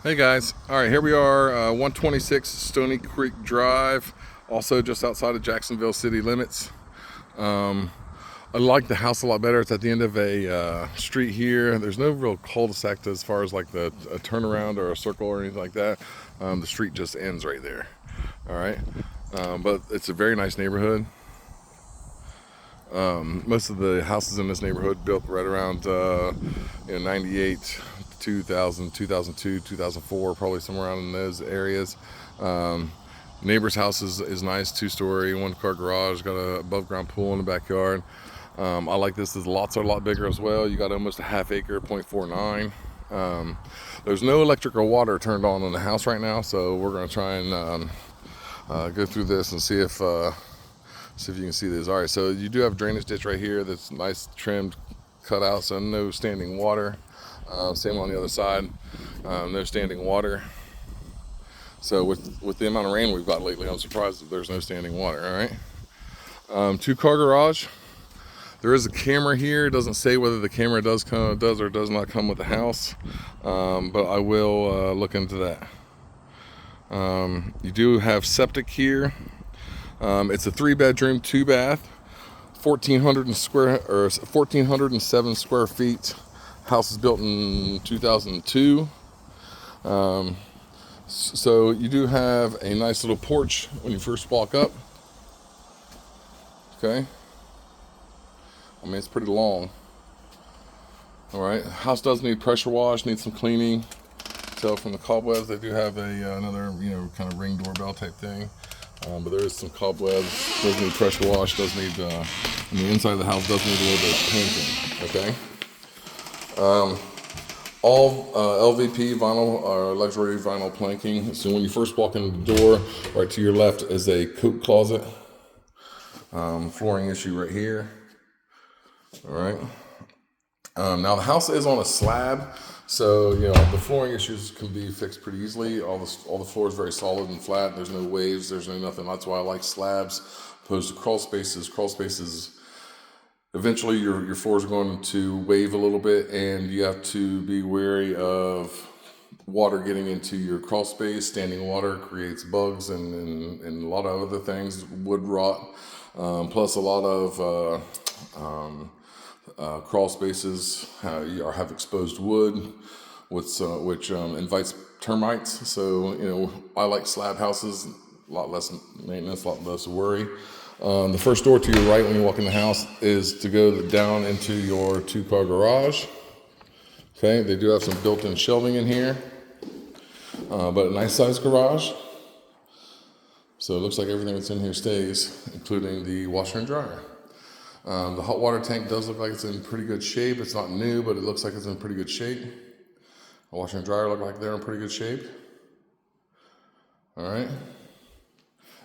Hey guys, all right, here we are, 126 Stoney Creek Drive, also just outside of Jacksonville city limits. I like the house a lot better. It's at the end of a street here. There's no real cul-de-sac as far as like a turnaround or a circle or anything like that. The street just ends right there. All right, but it's a very nice neighborhood. Most of the houses in this neighborhood built right around 98, 2000, 2002, 2004, probably somewhere around in those areas. Um, Neighbor's house is nice, two-story, one-car garage, got a above-ground pool in the backyard. I like this. The lots are a lot bigger as well. You got almost a half acre, 0.49. There's no electric or water turned on in the house right now, so we're going to try and go through this and see if you can see this. All right, so you do have a drainage ditch right here that's nice, trimmed, cut out, so no standing water. Same on the other side, no standing water. So with the amount of rain we've got lately, I'm surprised that there's no standing water. All right, two-car garage. There is a camera here. It doesn't say whether the camera does or does not come with the house, but I will look into that. You do have septic here. It's a 3-bedroom, 2-bath, 1,407 square feet. House is built in 2002. So you do have a nice little porch when you first walk up. Okay. I mean, it's pretty long. All right. House does need pressure wash, needs some cleaning. So from the cobwebs, they do have another kind of ring doorbell type thing. But there is some cobwebs. Does need pressure wash. Does need and the inside of the house does need a little bit of painting. Okay. All LVP vinyl or luxury vinyl planking. So when you first walk in the door, right to your left is a coat closet. Flooring issue right here. All right. Now the house is on a slab, so the flooring issues can be fixed pretty easily. All the floor is very solid and flat. There's no waves. There's no nothing. That's why I like slabs opposed to crawl spaces. Crawl spaces, eventually your floors are going to wave a little bit, and you have to be wary of water getting into your crawl space. Standing water creates bugs and a lot of other things, wood rot, plus a lot of crawl spaces have exposed wood, which invites termites. So I like slab houses, a lot less maintenance, a lot less worry. The first door to your right when you walk in the house is to go down into your two-car garage. Okay, they do have some built-in shelving in here, but a nice-sized garage. So it looks like everything that's in here stays, including the washer and dryer. The hot water tank does look like it's in pretty good shape. It's not new, but it looks like it's in pretty good shape. The washer and dryer look like they're in pretty good shape. All right.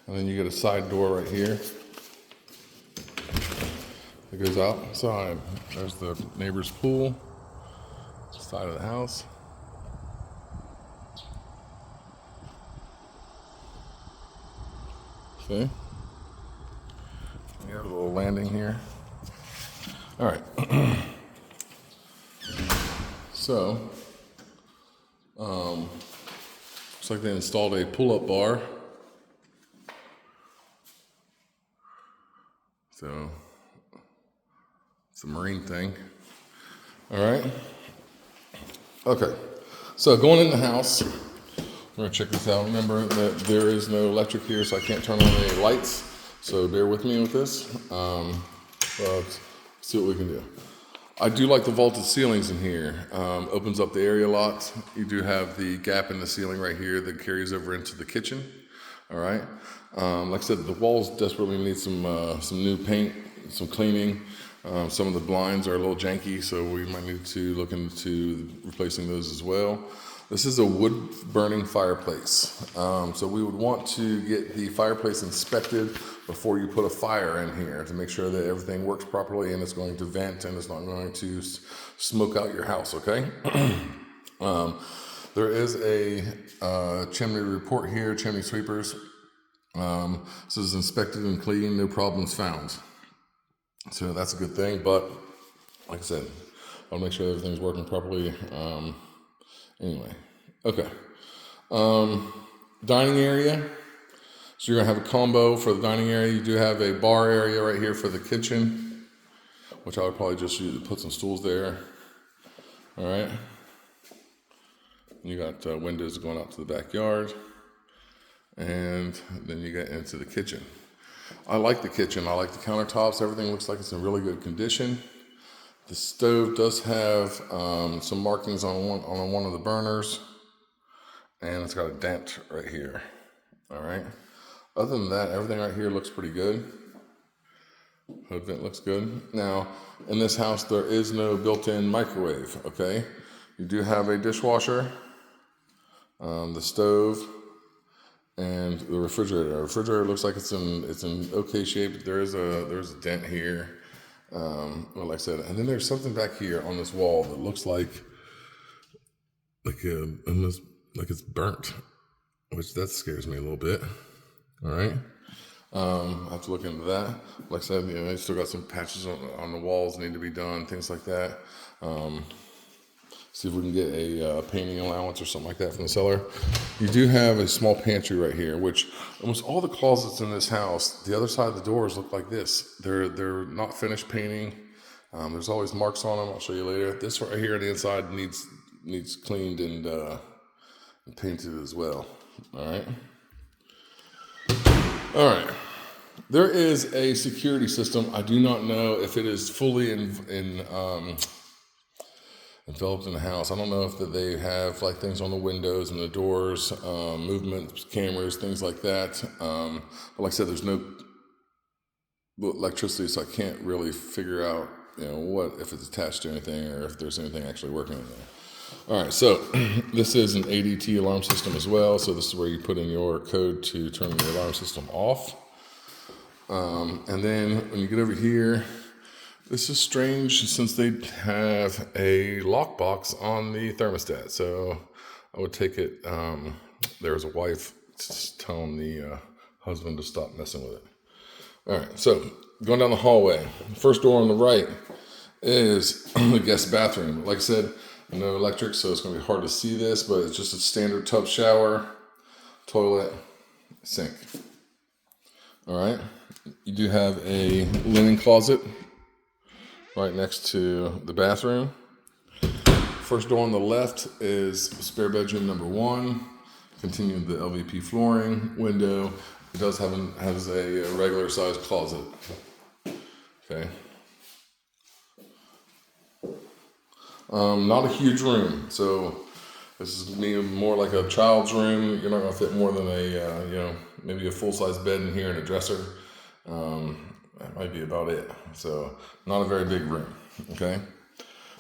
And then you get a side door right here. It goes outside. There's the neighbor's pool, side of the house. Okay. You have a little landing here. All right. So, looks like they installed a pull-up bar. So, it's a marine thing. All right. Okay. So going in the house, we're gonna check this out. Remember that there is no electric here, so I can't turn on any lights. So bear with me with this. Let's see what we can do. I do like the vaulted ceilings in here. Opens up the area a lot. You do have the gap in the ceiling right here that carries over into the kitchen. All right. Like I said, the walls desperately need some new paint, some cleaning. Some of the blinds are a little janky, so we might need to look into replacing those as well. This is a wood-burning fireplace. So we would want to get the fireplace inspected before you put a fire in here to make sure that everything works properly and it's going to vent and it's not going to smoke out your house, okay? There is a chimney report here, chimney sweepers. This is inspected and clean, no problems found. So that's a good thing, but like I said, I'll make sure everything's working properly. Anyway, Okay. Dining area. So you're gonna have a combo for the dining area. You do have a bar area right here for the kitchen, which I would probably just use to put some stools there. All right. You got windows going out to the backyard, and then you get into the kitchen. I like the kitchen. I like the countertops. Everything looks like it's in really good condition. The stove does have some markings on one of the burners, and it's got a dent right here. All right. Other than that, everything right here looks pretty good. Hood vent looks good. Now, in this house, there is no built-in microwave. Okay. You do have a dishwasher, the stove, and the refrigerator. The refrigerator looks like it's in okay shape. There's a dent here. Well, like I said, and then there's something back here on this wall that looks like it's burnt, which that scares me a little bit. All right. I have to look into that. Like I said, I still got some patches on the walls need to be done, things like that. See if we can get a painting allowance or something like that from the seller. You do have a small pantry right here, which almost all the closets in this house, the other side of the doors look like this. They're not finished painting. There's always marks on them. I'll show you later. This right here on the inside needs cleaned and painted as well. All right. All right. There is a security system. I do not know if it is fully enveloped in the house. I don't know if they have like things on the windows and the doors, movement cameras, things like that. But like I said, there's no electricity, so I can't really figure out, what if it's attached to anything or if there's anything actually working in there. All right, so this is an ADT alarm system as well. So this is where you put in your code to turn the alarm system off. And then when you get over here, this is strange since they have a lockbox on the thermostat. So I would take it, there's a wife telling the husband to stop messing with it. All right, so going down the hallway, the first door on the right is the guest bathroom. Like I said, no electric, so it's going to be hard to see this, but it's just a standard tub shower, toilet, sink. All right, you do have a linen closet right next to the bathroom. First door on the left is spare bedroom number 1. Continuing the LVP flooring window. It does has a regular sized closet. Okay. Not a huge room, so this is more like a child's room. You're not going to fit more than maybe a full-size bed in here and a dresser. That might be about it. So not a very big room. Okay.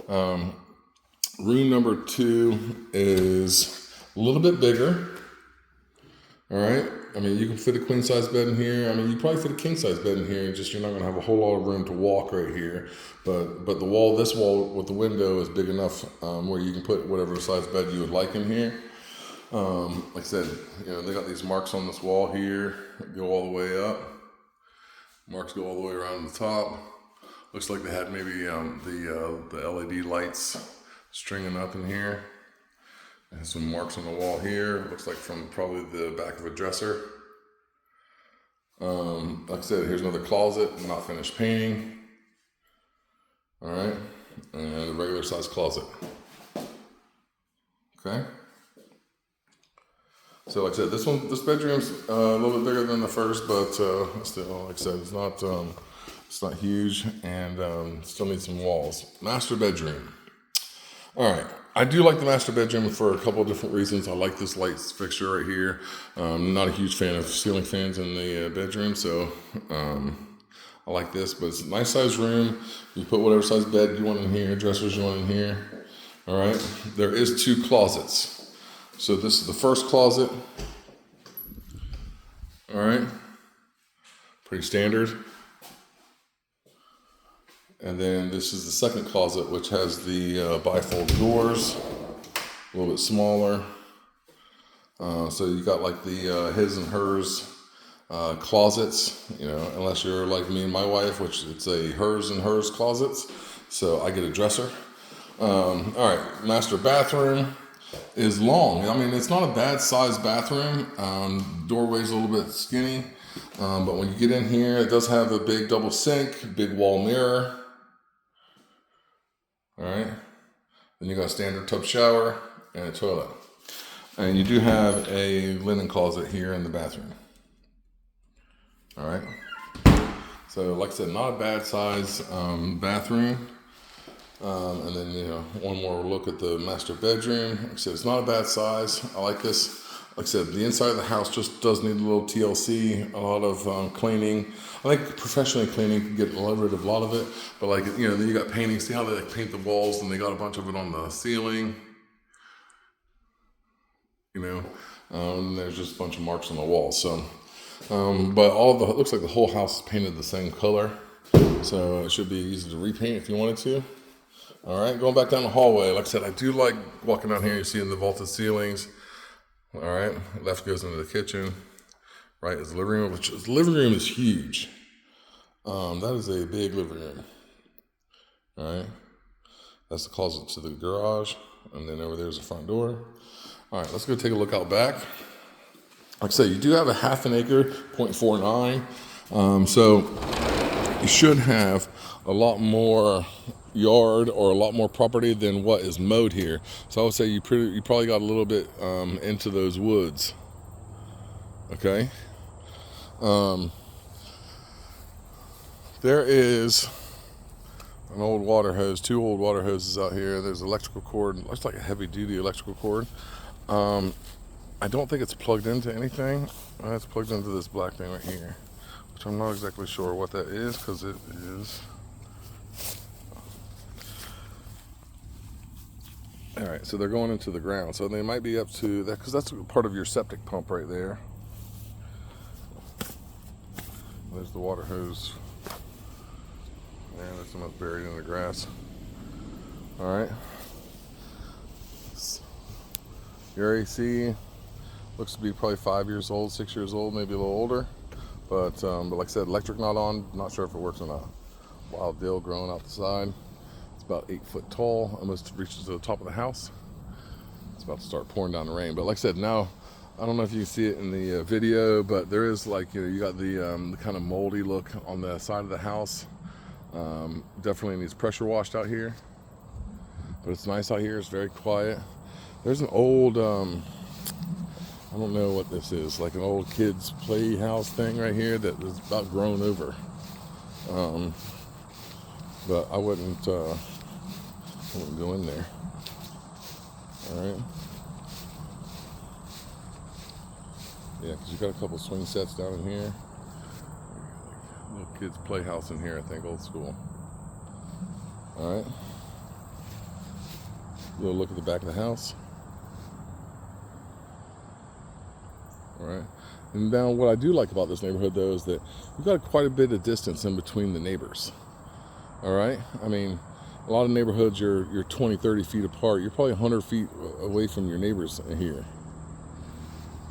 Room number 2 is a little bit bigger. All right. I mean, you can fit a queen size bed in here. I mean, you probably fit a king size bed in here. Just you're not going to have a whole lot of room to walk right here. But this wall with the window is big enough where you can put whatever size bed you would like in here. Like I said, they got these marks on this wall here that go all the way up. Marks go all the way around the top. Looks like they had maybe the LED lights stringing up in here. And some marks on the wall here. Looks like from probably the back of a dresser. Like I said, here's another closet, not finished painting. All right, and a regular size closet. Okay. So like I said, this bedroom's a little bit bigger than the first, but still, like I said, it's not huge, and still needs some walls. Master bedroom. All right. I do like the master bedroom for a couple of different reasons. I like this light fixture right here. I'm not a huge fan of ceiling fans in the bedroom, so I like this. But it's a nice size room. You put whatever size bed you want in here, dressers you want in here. All right. There is 2 closets. So this is the first closet. All right. Pretty standard. And then this is the second closet, which has the bifold doors, a little bit smaller. So you got like the his and hers closets, unless you're like me and my wife, which it's a hers and hers closets. So I get a dresser. All right, master bathroom. is long. I mean, it's not a bad sized bathroom. Doorway's a little bit skinny, but when you get in here, it does have a big double sink, big wall mirror. All right. Then you got a standard tub shower and a toilet. And you do have a linen closet here in the bathroom. All right. So like I said, not a bad size bathroom. And then, you know, one more look at the master bedroom. Like I said, it's not a bad size. I like this. Like I said, the inside of the house just does need a little TLC, a lot of cleaning. I think professionally cleaning can get rid of a lot of it. But like, you know, then you got painting. See how they like paint the walls, and they got a bunch of it on the ceiling. You know, and there's just a bunch of marks on the wall. So, but it looks like the whole house is painted the same color. So it should be easy to repaint if you wanted to. All right, going back down the hallway. Like I said, I do like walking down here. You see in the vaulted ceilings. All right, left goes into the kitchen. Right is the living room, the living room is huge. That is a big living room. All right, that's the closet to the garage, and then over there's the front door. All right, let's go take a look out back. Like I said, you do have a half an acre, 0.49. So you should have a lot more yard or a lot more property than what is mowed here. So I would say you probably got a little bit into those woods. Okay. There is an old water hose, 2 old water hoses out here. There's electrical cord, looks like a heavy duty electrical cord. I don't think it's plugged into anything. It's plugged into this black thing right here, which I'm not exactly sure what that is, because it is. All right, so they're going into the ground. So they might be up to that, because that's part of your septic pump right there. There's the water hose. And there's some buried in the grass. All right. Your AC looks to be probably 5 years old, 6 years old, maybe a little older. But like I said, electric not on. Not sure if it works or not. Wild dill growing out the side. It's about 8 foot tall, almost reaches to the top of the house. It's about to start pouring down the rain. But like I said, now I don't know if you can see it in the video, but there is, like, you know, you got the kind of moldy look on the side of the house. Definitely needs pressure washed out here. But it's nice out here. It's very quiet. There's an old, I don't know what this is, like an old kids playhouse thing right here that is about grown over. But I wouldn't go in there. All right. Yeah, because you got a couple swing sets down in here. Little kids playhouse in here, I think, old school. All right. A little look at the back of the house. All right. And now what I do like about this neighborhood, though, is that you've got quite a bit of distance in between the neighbors. All right. I mean, a lot of neighborhoods, you're 20, 30 feet apart. You're probably 100 feet away from your neighbors here.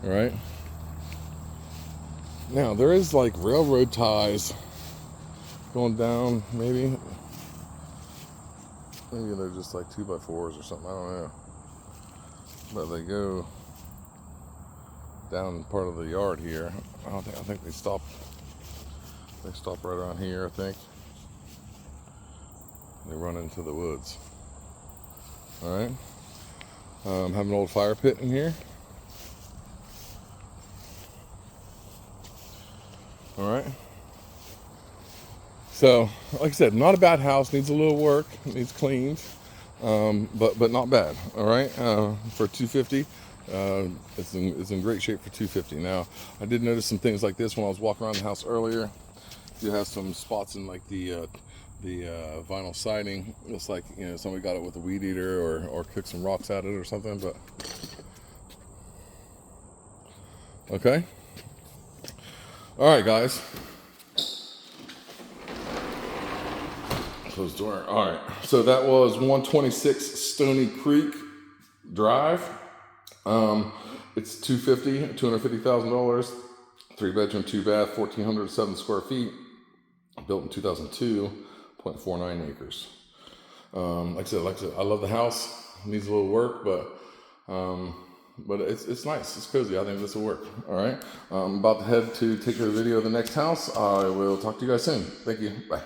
All right. Now, there is like railroad ties going down, maybe they're just like 2x4s or something, I don't know. But they go down part of the yard here. I think they stop right around here, I think. They run into the woods. All right. Have an old fire pit in here. All right. So, like I said, not a bad house. Needs a little work. Needs cleaned, but not bad. All right. For $250, it's in great shape for $250. Now, I did notice some things like this when I was walking around the house earlier. You have some spots in like the vinyl siding. Looks like, you know, somebody got it with a weed eater or kicked some rocks at it or something. But okay. All right, guys. Close the door. All right. So that was 126 Stoney Creek Drive. It's $250,000. 3-bedroom, 2-bath, 1,407 square feet. Built in 2002, 0.49 acres. Like I said, I love the house. It needs a little work, but But it's nice. It's cozy. I think this will work. All right. I'm about to head to take a video of the next house. I will talk to you guys soon. Thank you. Bye.